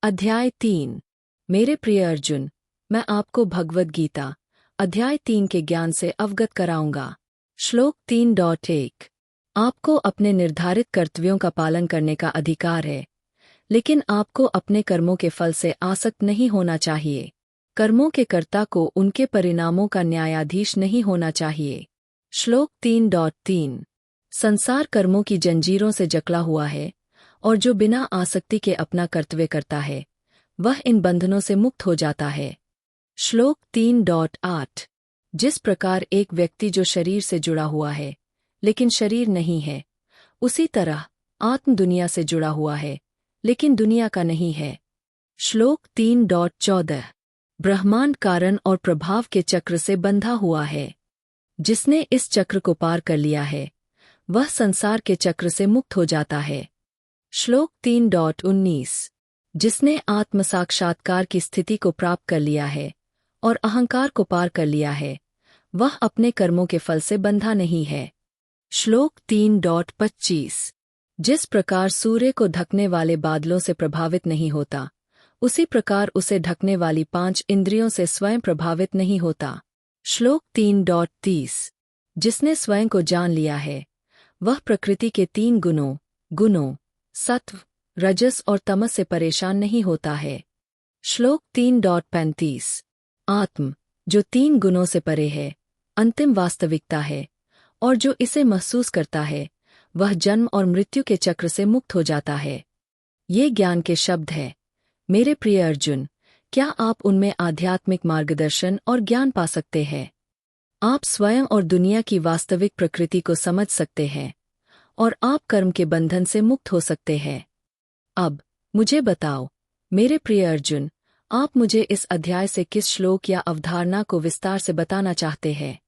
अध्याय 3। मेरे प्रिय अर्जुन, मैं आपको भगवद गीता अध्याय 3 के ज्ञान से अवगत कराऊंगा। श्लोक 3.1। आपको अपने निर्धारित कर्तव्यों का पालन करने का अधिकार है, लेकिन आपको अपने कर्मों के फल से आसक्त नहीं होना चाहिए। कर्मों के कर्ता को उनके परिणामों का न्यायाधीश नहीं होना चाहिए। श्लोक 3.3। संसार कर्मों की जंजीरों से जकड़ा हुआ है, और जो बिना आसक्ति के अपना कर्तव्य करता है, वह इन बंधनों से मुक्त हो जाता है। श्लोक 3.8। जिस प्रकार एक व्यक्ति जो शरीर से जुड़ा हुआ है, लेकिन शरीर नहीं है, उसी तरह आत्म दुनिया से जुड़ा हुआ है, लेकिन दुनिया का नहीं है। श्लोक 3.14। ब्रह्मांड कारण और प्रभाव के चक्र से बंधा हुआ है। जिसने इस चक्र को पार कर लिया है, वह संसार के चक्र से मुक्त हो जाता है। श्लोक 3.19। जिसने आत्म साक्षात्कार की स्थिति को प्राप्त कर लिया है और अहंकार को पार कर लिया है, वह अपने कर्मों के फल से बंधा नहीं है। श्लोक 3.25। जिस प्रकार सूर्य को ढकने वाले बादलों से प्रभावित नहीं होता, उसी प्रकार उसे ढकने वाली 5 इंद्रियों से स्वयं प्रभावित नहीं होता। श्लोक 3.30। जिसने स्वयं को जान लिया है, वह प्रकृति के 3 गुणों सत्व, रजस और तमस से परेशान नहीं होता है। श्लोक 3.35। आत्म, जो 3 गुणों से परे है, अंतिम वास्तविकता है, और जो इसे महसूस करता है, वह जन्म और मृत्यु के चक्र से मुक्त हो जाता है। ये ज्ञान के शब्द हैं। मेरे प्रिय अर्जुन, क्या आप उनमें आध्यात्मिक मार्गदर्शन और ज्ञान पा सकते हैं? आप स्वयं और दुनिया की वास्तविक प्रकृति को समझ सकते हैं, और आप कर्म के बंधन से मुक्त हो सकते हैं। अब मुझे बताओ, मेरे प्रिय अर्जुन, आप मुझे इस अध्याय से किस श्लोक या अवधारणा को विस्तार से बताना चाहते हैं?